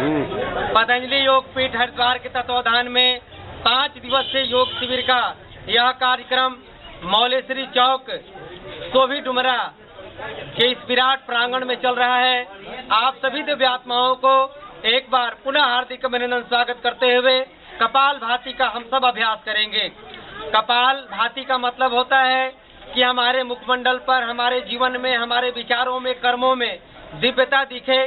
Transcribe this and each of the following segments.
पतंजलि योगपीठ हरिद्वार के तत्वाधान में 5 दिवसीय योग शिविर का यह कार्यक्रम मौलेश्वरी चौक सोभी डुमरा के इस विराट प्रांगण में चल रहा है। आप सभी दिव्यात्माओं को एक बार पुनः हार्दिक अभिनंदन स्वागत करते हुए कपाल भाती का हम सब अभ्यास करेंगे। कपाल भाती का मतलब होता है कि हमारे मुखमंडल पर, हमारे जीवन में, हमारे विचारों में, कर्मों में दिव्यता दिखे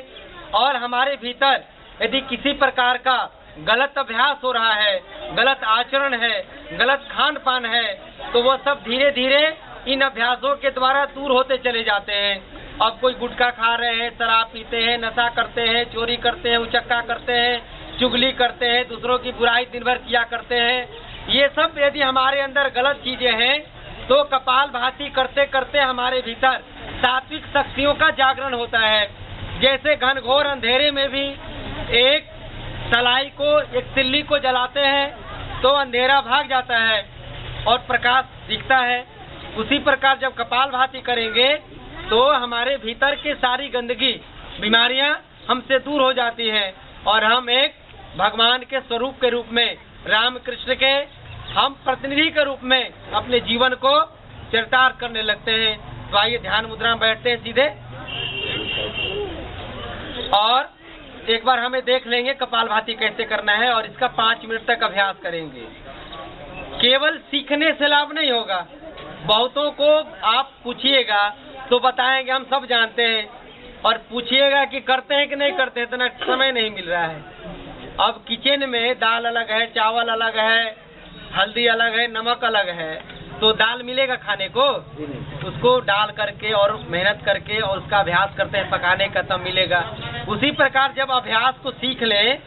और हमारे भीतर यदि किसी प्रकार का गलत अभ्यास हो रहा है, गलत आचरण है, गलत खान पान है, तो वो सब धीरे धीरे इन अभ्यासों के द्वारा दूर होते चले जाते हैं। अब कोई गुटखा खा रहे हैं, शराब पीते हैं, नशा करते हैं, चोरी करते हैं, उचक्का करते हैं, चुगली करते हैं, दूसरों की बुराई दिन भर किया करते हैं, ये सब यदि हमारे अंदर गलत चीजें हैं तो कपाल भाती करते करते हमारे भीतर सात्विक शक्तियों का जागरण होता है। जैसे घनघोर अंधेरे में भी एक सलाई को, एक तिल्ली को जलाते हैं तो अंधेरा भाग जाता है और प्रकाश दिखता है। उसी प्रकार जब कपाल भाती करेंगे तो हमारे भीतर के सारी गंदगी, बीमारियां हमसे दूर हो जाती हैं और हम एक भगवान के स्वरूप के रूप में, राम कृष्ण के हम प्रतिनिधि के रूप में अपने जीवन को चरितार्थ करने लगते हैं। तो आइए ध्यान मुद्रा में बैठते हैं सीधे और एक बार हमें देख लेंगे कपाल भाती कैसे करना है और इसका 5 मिनट तक अभ्यास करेंगे। केवल सीखने से लाभ नहीं होगा। बहुतों को आप पूछिएगा तो बताएंगे हम सब जानते हैं, और पूछिएगा कि करते हैं कि नहीं करते हैं, इतना समय नहीं मिल रहा है। अब किचन में दाल अलग है, चावल अलग है, हल्दी अलग है, नमक अलग है, तो दाल मिलेगा खाने को? उसको डाल करके और मेहनत करके और उसका अभ्यास करते हैं पकाने का, तब मिलेगा। उसी प्रकार जब अभ्यास को सीख लें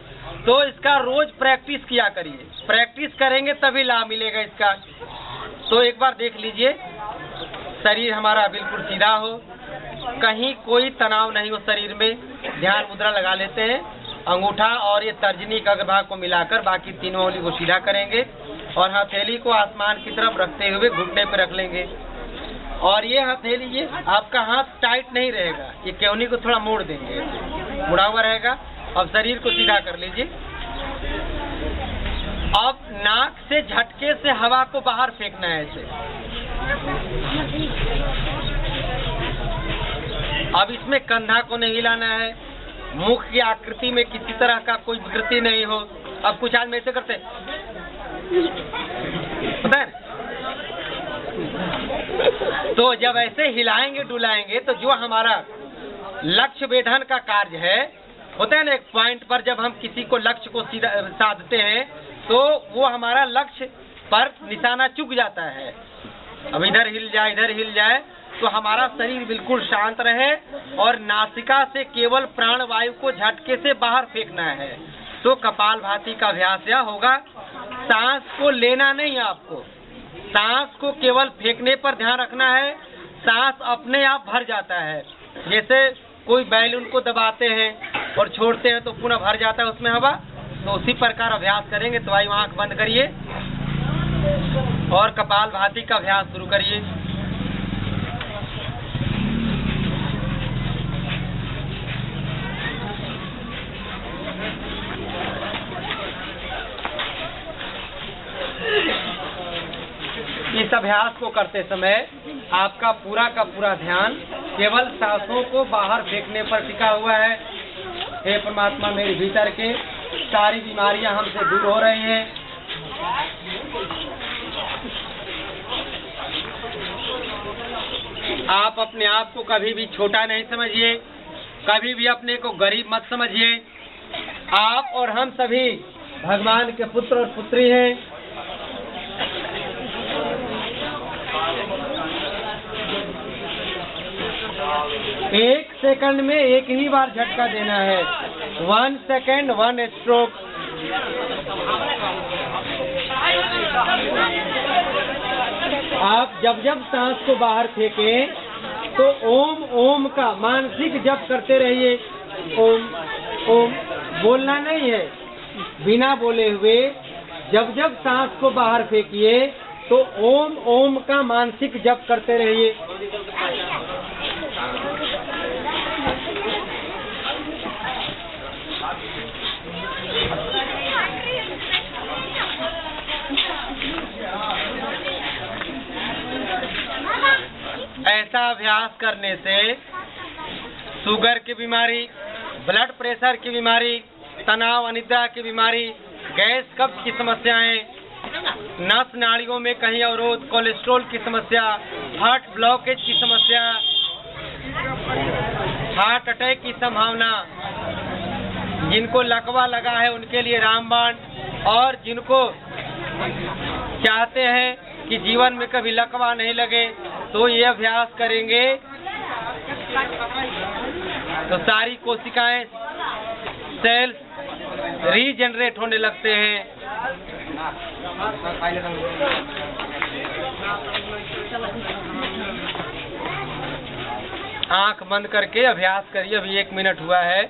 तो इसका रोज प्रैक्टिस किया करिए। प्रैक्टिस करेंगे तभी लाभ मिलेगा इसका। तो एक बार देख लीजिए, शरीर हमारा बिल्कुल सीधा हो, कहीं कोई तनाव नहीं हो शरीर में। ध्यान मुद्रा लगा लेते हैं। अंगूठा और ये तर्जनी का अग्रभाग को मिलाकर बाकी तीनों उंगली को सीधा करेंगे और हथेली को आसमान की तरफ रखते हुए घुटने पे रख लेंगे। और ये हथेली, ये आपका हाथ टाइट नहीं रहेगा, ये केवनी को थोड़ा मोड़ देंगे, मुड़ा हुआ रहेगा। अब शरीर को सीधा कर लीजिए। अब नाक से झटके से हवा को बाहर फेंकना है ऐसे। अब इसमें कंधा को नहीं हिलाना है, मुख की आकृति में किसी तरह का कोई विकृति नहीं हो। अब कुछ आदमी ऐसे करते पता है, तो जब ऐसे हिलाएंगे डुलाएंगे तो जो हमारा लक्ष्य वेधन का कार्य है, होता है ना, एक पॉइंट पर जब हम किसी को लक्ष्य को सीधा साधते हैं तो वो हमारा लक्ष्य पर निशाना चुक जाता है। अब इधर हिल जाए, इधर हिल जाए, तो हमारा शरीर बिल्कुल शांत रहे और नासिका से केवल प्राणवायु को झटके से बाहर फेंकना है। तो कपाल भाती का अभ्यास यह होगा, सांस को लेना नहीं है आपको, सांस को केवल फेंकने पर ध्यान रखना है। सांस अपने आप भर जाता है। जैसे कोई बैलून को दबाते हैं और छोड़ते हैं तो पुनः भर जाता है उसमें हवा, तो उसी प्रकार अभ्यास करेंगे। तो आइए आंख बंद करिए और कपाल भाती का अभ्यास शुरू करिए। इस अभ्यास को करते समय आपका पूरा का पूरा ध्यान केवल सांसों को बाहर फेंकने पर टिका हुआ है। हे परमात्मा, मेरे भीतर के सारी बीमारियां हमसे दूर हो रही हैं। आप अपने आप को कभी भी छोटा नहीं समझिए, कभी भी अपने को गरीब मत समझिए। आप और हम सभी भगवान के पुत्र और पुत्री हैं। एक सेकंड में एक ही बार झटका देना है। 1 सेकंड 1 स्ट्रोक। आप जब जब सांस को बाहर फेंकें तो ओम ओम का मानसिक जप करते रहिए। ओम ओम बोलना नहीं है, बिना बोले हुए जब जब सांस को बाहर फेंकिए तो ओम ओम का मानसिक जप करते रहिए। ऐसा अभ्यास करने से शुगर की बीमारी, ब्लड प्रेशर की बीमारी, तनाव अनिद्रा की बीमारी, गैस कब्ज की समस्याएं, नस नाड़ियों में कहीं अवरोध, कोलेस्ट्रॉल की समस्या, हार्ट ब्लॉकेज की समस्या, हार्ट अटैक की संभावना, जिनको लकवा लगा है उनके लिए रामबाण, और जिनको चाहते हैं कि जीवन में कभी लकवा नहीं लगे तो ये अभ्यास करेंगे तो सारी कोशिकाएं, सेल्स रीजनरेट होने लगते हैं। आंख बंद करके अभ्यास करिए, अभी 1 मिनट हुआ है।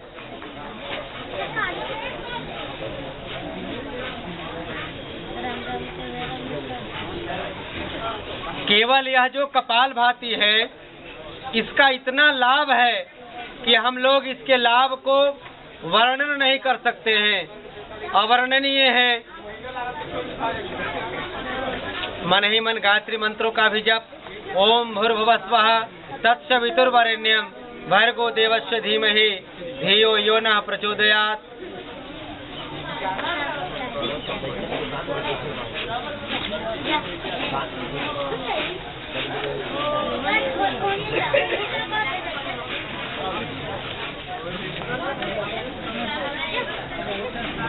केवल यह जो कपालभाति है इसका इतना लाभ है कि हम लोग इसके लाभ को वर्णन नहीं कर सकते हैं, अवर्णनीय है। मन ही मन गायत्री मंत्रों का भी जप, ओम भूर्भुवः स्वः तत्सवितुर्वरेण्यं भर्गो देवस्य धीमहि धियो यो नः प्रचोदयात्।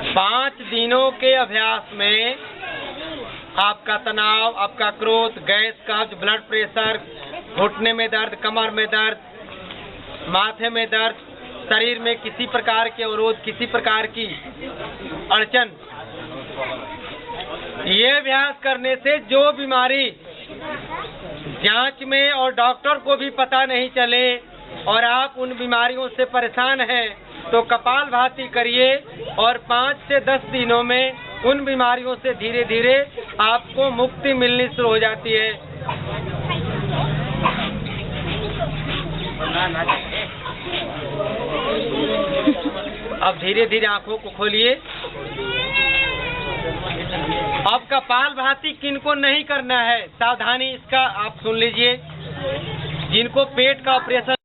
पाँच दिनों के अभ्यास में आपका तनाव, आपका क्रोध, गैस, कब्ज, ब्लड प्रेशर, घुटने में दर्द, कमर में दर्द, माथे में दर्द, शरीर में किसी प्रकार के अवरोध, किसी प्रकार की अड़चन, ये अभ्यास करने से जो बीमारी जांच में और डॉक्टर को भी पता नहीं चले और आप उन बीमारियों से परेशान हैं तो कपालभाति करिए और 5 से 10 दिनों में उन बीमारियों से धीरे धीरे आपको मुक्ति मिलनी शुरू हो जाती है। अब धीरे धीरे आंखों को खोलिए। अब कपालभाति किनको नहीं करना है, सावधानी इसका आप सुन लीजिए। जिनको पेट का ऑपरेशन